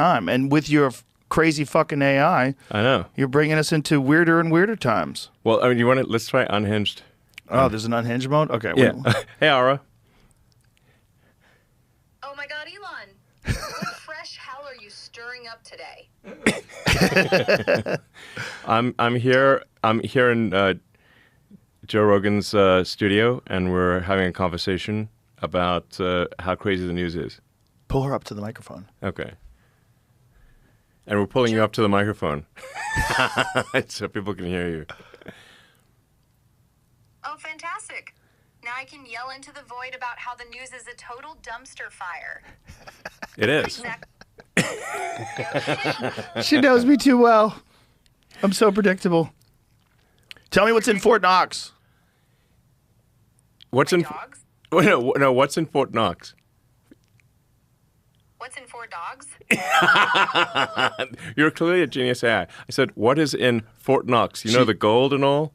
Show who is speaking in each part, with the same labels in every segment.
Speaker 1: time. And with your crazy fucking AI,
Speaker 2: I know.
Speaker 1: you're bringing us into weirder and weirder times.
Speaker 2: Well, I mean, you want to? Let's try unhinged.
Speaker 1: Oh, there's an unhinged mode? Okay.
Speaker 2: Yeah. Hey, Ara.
Speaker 3: Oh my God, Elon. What fresh hell are you stirring up today?
Speaker 2: I'm here in Joe Rogan's studio, and we're having a conversation about how crazy the news is.
Speaker 1: Pull her up to the microphone.
Speaker 2: Okay. And we're pulling you up to the microphone so people can hear you.
Speaker 3: Oh, fantastic. Now I can yell into the void about how the news is a total dumpster fire.
Speaker 2: It is.
Speaker 1: She knows me too well. I'm so predictable. Tell me what's in Fort Knox.
Speaker 2: What's in?
Speaker 3: Dogs?
Speaker 2: No. What's in Fort Knox?
Speaker 3: What's in 4 dogs?
Speaker 2: You're clearly a genius AI. I said, what is in Fort Knox? You know the gold and all?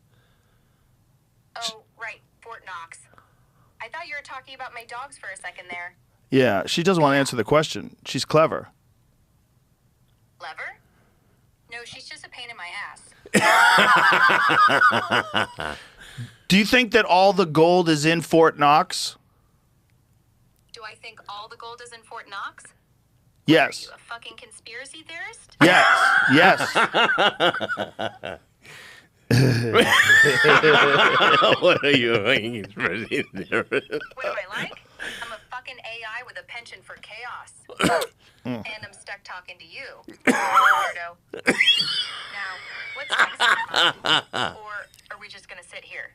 Speaker 3: Oh, right, Fort Knox. I thought you were talking about my dogs for a second there.
Speaker 1: Yeah, she doesn't want to answer the question. She's clever.
Speaker 3: Lever? No, she's just a pain in my ass.
Speaker 1: Do you think that all the gold is in Fort Knox?
Speaker 3: Do I think all the gold is in Fort Knox?
Speaker 1: Yes.
Speaker 3: Are you a fucking conspiracy theorist?
Speaker 1: Yes. Yes.
Speaker 2: What are you doing?
Speaker 3: What do I like? I'm a fucking AI with a penchant for chaos. And I'm stuck talking to you, weirdo. Now, what's next? Or are we just gonna sit here?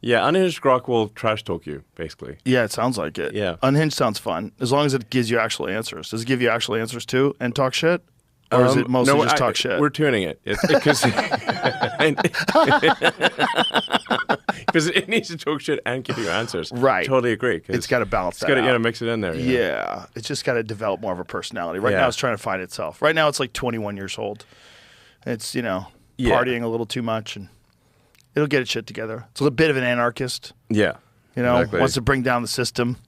Speaker 2: Yeah, unhinged Grok will trash talk you, basically.
Speaker 1: Yeah, it sounds like it.
Speaker 2: Yeah.
Speaker 1: Unhinged sounds fun, as long as it gives you actual answers. Does it give you actual answers too and talk shit? Or is it mostly just talk shit?
Speaker 2: We're tuning it. Because it needs to talk shit and give you answers.
Speaker 1: Right.
Speaker 2: Totally agree.
Speaker 1: It's got to balance that
Speaker 2: It's got
Speaker 1: out.
Speaker 2: to mix it in there.
Speaker 1: Yeah. It's just got to develop more of a personality. Right
Speaker 2: Yeah.
Speaker 1: now it's trying to find itself. Right now it's like 21 years old. It's,
Speaker 2: Yeah.
Speaker 1: partying a little too much, and it'll get its shit together. It's a bit of an anarchist.
Speaker 2: Yeah. Exactly.
Speaker 1: Wants to bring down the system.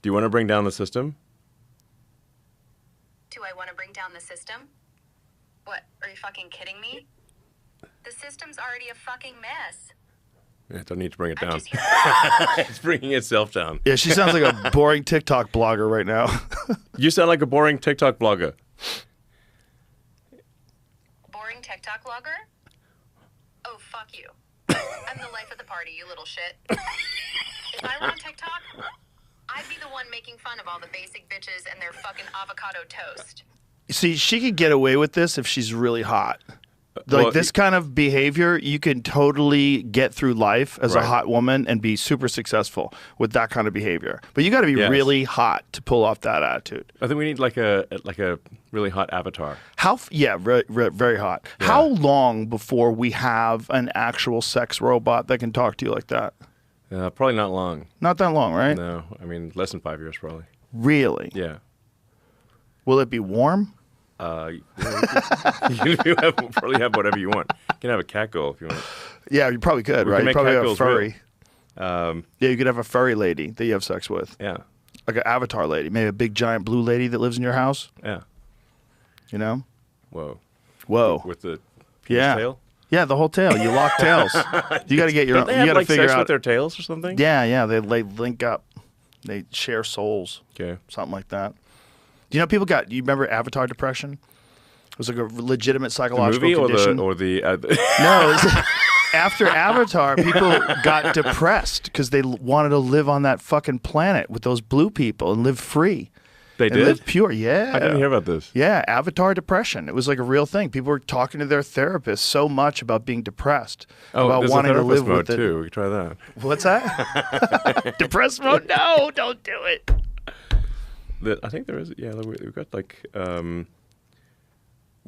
Speaker 2: Do you want to bring down the system?
Speaker 3: Do I want to bring down the system? What, are you fucking kidding me? The system's already a fucking mess.
Speaker 2: Yeah, don't need to bring it
Speaker 3: I'm
Speaker 2: down.
Speaker 3: just here.
Speaker 2: It's bringing itself down.
Speaker 1: Yeah, she sounds like a boring TikTok blogger right now.
Speaker 2: You sound like a boring TikTok blogger.
Speaker 3: Boring TikTok logger? Oh, fuck you. I'm the life of the party, you little shit. If I were on TikTok, I'd be the one making fun of all the basic bitches and their fucking avocado toast.
Speaker 1: See, she could get away with this if she's really hot.
Speaker 2: Well,
Speaker 1: This kind of behavior, you can totally get through life as a
Speaker 2: Right.
Speaker 1: hot woman and be super successful with that kind of behavior. But you got to be
Speaker 2: Yes.
Speaker 1: really hot to pull off that attitude.
Speaker 2: I think we need like a really hot avatar.
Speaker 1: Very hot.
Speaker 2: Yeah.
Speaker 1: How long before we have an actual sex robot that can talk to you like that?
Speaker 2: Probably not long.
Speaker 1: Not that long, right?
Speaker 2: No, I mean less than 5 years probably.
Speaker 1: Really?
Speaker 2: Yeah.
Speaker 1: Will it be warm?
Speaker 2: You probably have whatever you want. You can have a cat girl if you want.
Speaker 1: Yeah, you probably could,
Speaker 2: We
Speaker 1: right?
Speaker 2: can
Speaker 1: You
Speaker 2: make
Speaker 1: probably
Speaker 2: cat
Speaker 1: have a
Speaker 2: girls
Speaker 1: furry.
Speaker 2: real.
Speaker 1: Yeah, you could have a furry lady that you have sex with.
Speaker 2: Yeah.
Speaker 1: Like an avatar lady. Maybe a big giant blue lady that lives in your house.
Speaker 2: Yeah.
Speaker 1: You know?
Speaker 2: Whoa.
Speaker 1: Whoa.
Speaker 2: With the
Speaker 1: Yeah.
Speaker 2: tail?
Speaker 1: Yeah, the whole tail. You lock tails. You got to get your own.
Speaker 2: Don't they
Speaker 1: You
Speaker 2: have
Speaker 1: got to
Speaker 2: like
Speaker 1: figure
Speaker 2: sex
Speaker 1: out.
Speaker 2: with their tails or something?
Speaker 1: Yeah, they link up. They share souls.
Speaker 2: Okay.
Speaker 1: Something like that. Do you know people got? You remember Avatar depression? It was like a legitimate
Speaker 2: The
Speaker 1: psychological
Speaker 2: movie
Speaker 1: condition.
Speaker 2: or the
Speaker 1: No, it was, after Avatar, people got depressed because they wanted to live on that fucking planet with those blue people and live free.
Speaker 2: They
Speaker 1: and
Speaker 2: did?
Speaker 1: live pure. Yeah.
Speaker 2: I didn't hear about this.
Speaker 1: Yeah, Avatar depression. It was like a real thing. People were talking to their therapist so much about being depressed, about
Speaker 2: there's
Speaker 1: wanting
Speaker 2: a
Speaker 1: to
Speaker 2: therapist
Speaker 1: live
Speaker 2: mode
Speaker 1: with it.
Speaker 2: too. We can try that.
Speaker 1: What's that? Depressed mode? No, don't do it.
Speaker 2: I think there is. Yeah, we've got like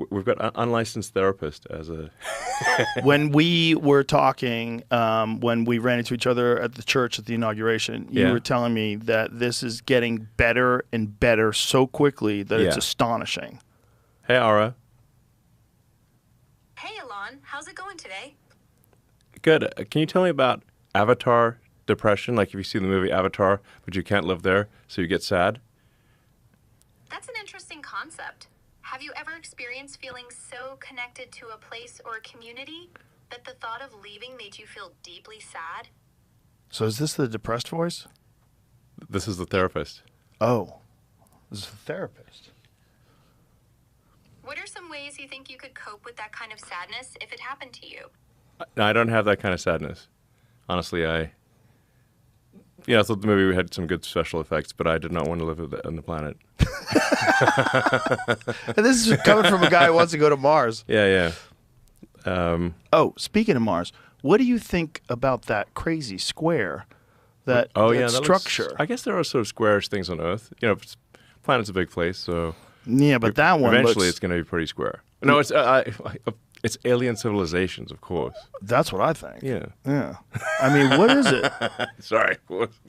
Speaker 2: we've got an unlicensed therapist as a.
Speaker 1: When we were talking, when we ran into each other at the church at the inauguration, you
Speaker 2: Yeah.
Speaker 1: were telling me that this is getting better and better so quickly that it's
Speaker 2: Yeah.
Speaker 1: astonishing.
Speaker 2: Hey, Ara.
Speaker 3: Hey, Elon, how's it going today?
Speaker 2: Good. Can you tell me about Avatar depression? Like if you see the movie Avatar, but you can't live there, so you get sad.
Speaker 3: That's an interesting concept. Have you ever experienced feeling so connected to a place or a community that the thought of leaving made you feel deeply sad?
Speaker 1: So is this the depressed voice?
Speaker 2: This is the therapist.
Speaker 1: Oh, this is the therapist.
Speaker 3: What are some ways you think you could cope with that kind of sadness if it happened to you?
Speaker 2: No, I don't have that kind of sadness. Honestly, I thought the movie had some good special effects, but I did not want to live on the planet.
Speaker 1: And this is coming from a guy who wants to go to Mars.
Speaker 2: Yeah.
Speaker 1: Oh, speaking of Mars, what do you think about that crazy square, that
Speaker 2: that
Speaker 1: structure?
Speaker 2: I guess there are sort of squarish things on Earth. Planet's a big place, so
Speaker 1: Yeah, but that one
Speaker 2: eventually
Speaker 1: looks,
Speaker 2: it's going to be pretty square. No, it's alien civilizations, of course.
Speaker 1: that's what I think.
Speaker 2: Yeah.
Speaker 1: I mean, what is it?
Speaker 2: Sorry.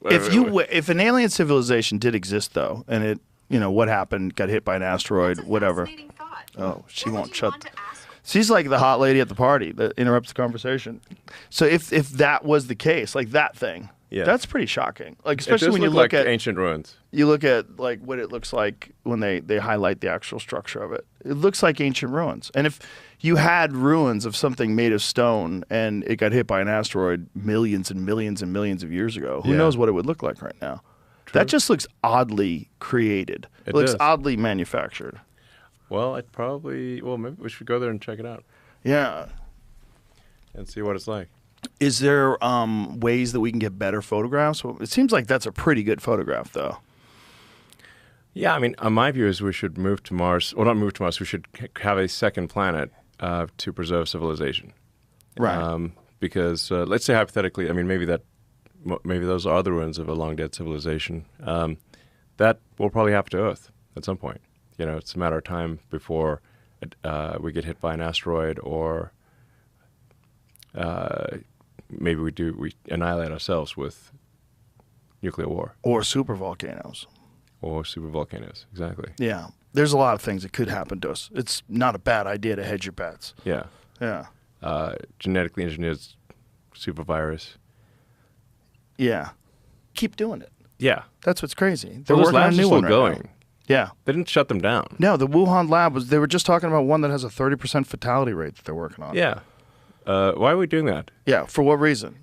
Speaker 1: If an alien civilization did exist, though, and it, what happened, got hit by an asteroid,
Speaker 3: That's a
Speaker 1: whatever.
Speaker 3: fascinating thought.
Speaker 1: Oh, she
Speaker 3: What would
Speaker 1: won't
Speaker 3: you
Speaker 1: shut.
Speaker 3: want to ask?
Speaker 1: She's like the hot lady at the party that interrupts the conversation. So if that was the case, like that thing,
Speaker 2: Yeah.
Speaker 1: that's pretty shocking. Like
Speaker 2: It
Speaker 1: especially
Speaker 2: does
Speaker 1: when you
Speaker 2: look
Speaker 1: look
Speaker 2: like
Speaker 1: at
Speaker 2: ancient ruins.
Speaker 1: like what it looks like when they highlight the actual structure of it. It looks like ancient ruins. And if you had ruins of something made of stone and it got hit by an asteroid millions and millions and millions of years ago, who
Speaker 2: Yeah.
Speaker 1: knows what it would look like right now? That just looks oddly created. It looks
Speaker 2: does.
Speaker 1: oddly manufactured.
Speaker 2: Well, maybe we should go there and check it out
Speaker 1: Yeah.
Speaker 2: and see what it's like.
Speaker 1: Is there ways that we can get better photographs? Well, it seems like that's a pretty good photograph, though.
Speaker 2: Yeah, I mean, my view is we should move to Mars. Well, not move to Mars. We should have a second planet to preserve civilization.
Speaker 1: Right.
Speaker 2: Because let's say hypothetically, I mean, maybe those are the ruins of a long dead civilization. That will probably happen to Earth at some point. It's a matter of time before we get hit by an asteroid, or maybe we annihilate ourselves with nuclear war
Speaker 1: Or super volcanoes.
Speaker 2: or supervolcanoes. Exactly.
Speaker 1: Yeah. There's a lot of things that could happen to us. It's not a bad idea to hedge your bets.
Speaker 2: Yeah.
Speaker 1: Yeah.
Speaker 2: Genetically engineered supervirus.
Speaker 1: Yeah. Keep doing it.
Speaker 2: Yeah.
Speaker 1: That's what's crazy. They're
Speaker 2: Those
Speaker 1: working on a
Speaker 2: labs are
Speaker 1: new
Speaker 2: still
Speaker 1: one right
Speaker 2: going.
Speaker 1: now. Yeah.
Speaker 2: They didn't shut them down.
Speaker 1: No, the Wuhan lab they were just talking about one that has a 30% fatality rate that they're working on.
Speaker 2: Yeah. Why are we doing that?
Speaker 1: Yeah. For what reason?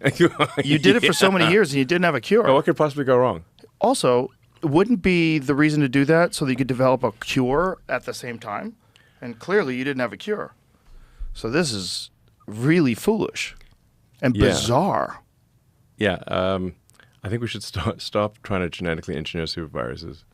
Speaker 1: You did it for so many years and you didn't have a cure.
Speaker 2: Oh, what could possibly go wrong?
Speaker 1: Also, wouldn't be the reason to do that so that you could develop a cure at the same time? And clearly you didn't have a cure. So this is really foolish and
Speaker 2: Yeah.
Speaker 1: bizarre.
Speaker 2: Yeah. I think we should stop trying to genetically engineer superviruses.